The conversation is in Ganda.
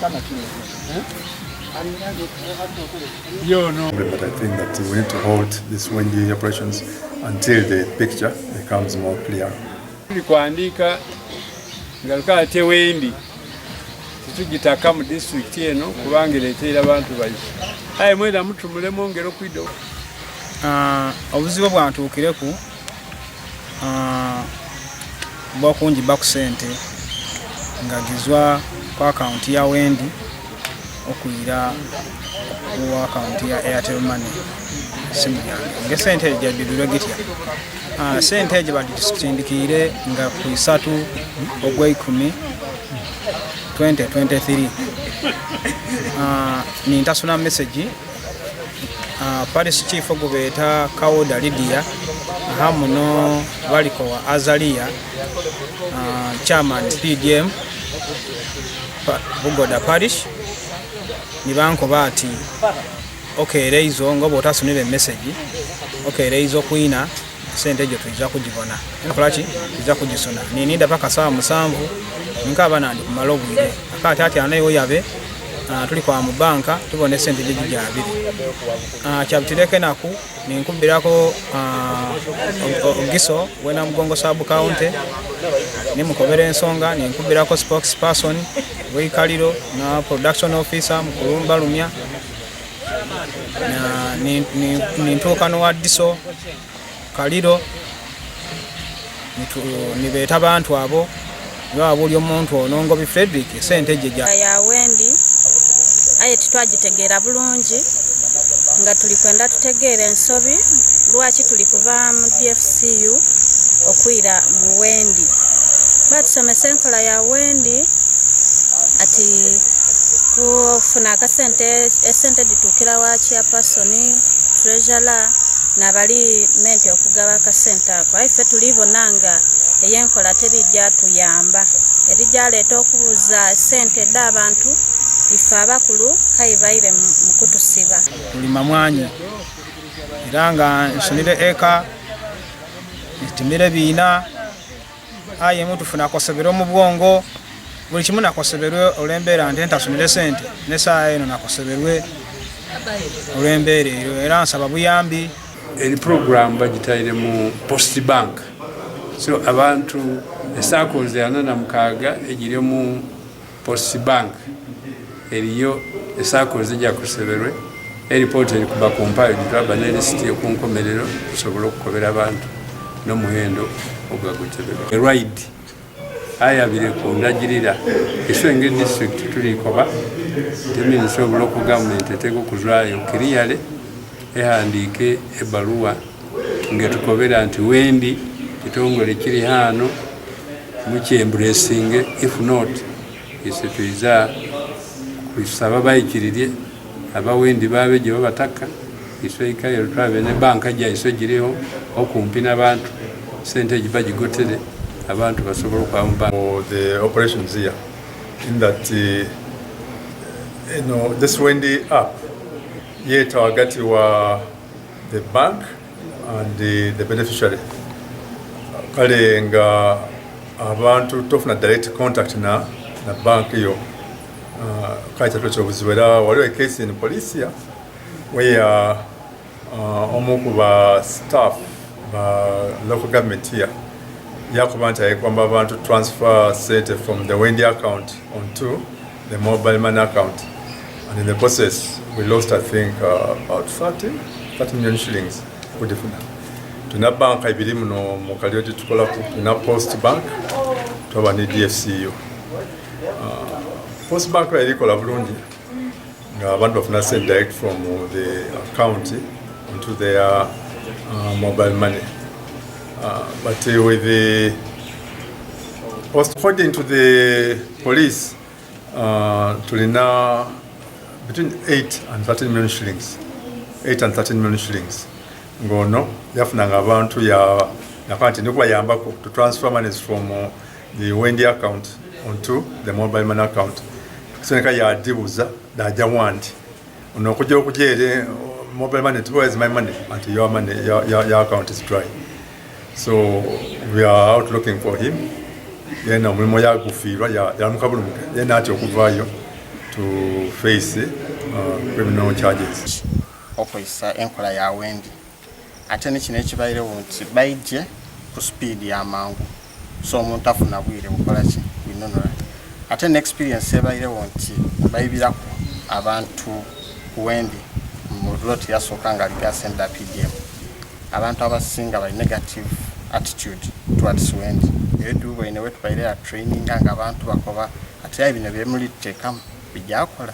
But I think that we need to hold this Wendi operations until the picture becomes more clear. Kuandika ngaluka te Wendi tujitaka mu district eno kubanga leetera abantu bayise aye mwera mutumulemo ngero kwido obuzibu bwantuukireku bwakunjiba ku sente ngagizwa ku akaunti ya Wendi okuyira ku akaunti ya Airtel Money simu yange nge sente ejabidulwe gitya sente eje badisindikire nga ku 3 Ogw'ekumi 2023 nintasuna message Paris chief ogubeta Kawoda Lydia hamuno baliko wa Azalia chairman PDM Bugoda Parish nibanko bati okay reizo ngobo otasunire message okay reizo kuina sente ejo tuiza kujibona nkolachi tuiza kujisona ninida paka saa 7 nkaba nandi kumalo bwire akati ati anayo yabe tuli kwa mubanka tubone sente jeji jabiri chabutireke naku ninkubirako ogiso wena mugongo sabu county ni mukobere ensonga ninkubirako spokesperson we Kaliro na production officer mukulumba lumya na nintokano wa diso Kaliro nibeta abantu abo buli omuntu onongo bi Frederick sente jeja ya Wendi aye titwagitegeera bulungi nga tuli kwenda tutegeera ensobi lwaki tuli kuva mu DFCU okwira mu Wendi batusomesa enkola ya Wendi ati kufuna esente ditukira wa chairperson treasurer nabali mente okugaba akasente ako aife tulibonanga eyenkola terijja tuyamba erijja leeta okubuza sente d'abantu ife abakulu kayibaire mukutusiba kulima mwanyi era nga nsunire eka nitimire biina aye mutufuna kosebero mu bwongo buli kimu nakoseberwe olembera nti ntasunire sente nesaa eno nakoseberwe olembera era nsaba buyambi eri program bagitaire mu post bank so abantu esakoze 46 ejiri mu post bank eriyo esakoze jakuseberwe report eri kuba compiled twaba ne list yokunkomerero tusobola okukobera abantu no muhendo ogwagutebera ride aya bire ko ndagirira Iswenge district tulikoba temini sobola ku government etego kuzwayo kiriyale ehandike ebaluwa ngetukobera nti Wendi kitongole kiri hano mukyembracing if not isituiza kwisaba bayikiririe aba Wendi babe je babataka isweika yo trabe ne banka ja isogiriho okumpi n'abantu sente jibajigotere abantu basobola kwamba the operations here in that this Wendi app yet wakati wa the bank and the beneficiary kale nga abantu tofuna direct contact na bank yo kaita tochobuziwera waliwo case in police here where omukuba staff local government here yakubanta kwamba abantu transfer sente from the Wendi account onto the mobile money account, and in the process we lost I think about 30 million shillings kudifuna tuna bank ibiri muno mu Kaliro tukola na post bank toba ni DFCU post bank erikola bulungi nga abantu bafuna sent direct from the account into their mobile money. But with the according to the police, tulina between 8 and 13 million shillings. 8 and 13 million shillings. Ngono yafunanga abantu ya nakanti nikuba yambako to transfer monies from the Wendi account onto the mobile money account. So nika ya dibuza daja wanti. Unokuja okujere mobile money, where is my money? Until your money, your account is dry. So we are out looking for him. Yena mulimo ya kufirwa ya mukabulu yena ati okuvayo to face criminal charges. Okwisa enkola ya Wendi ate n'ekino ekibayirewo nti bayigye ku speed y'amangu so omuntu afuna bwire bukola ki binonola ate n'experience ebayirewo nti bayibirako abantu ku Wendi mu loti yasooka nga ligasenda PDM abantu abasinga bali negative attitude towards Wendi edu bwine wetu bayirera training nga abantu bakoba ate bino byemuli tekamu bijjakola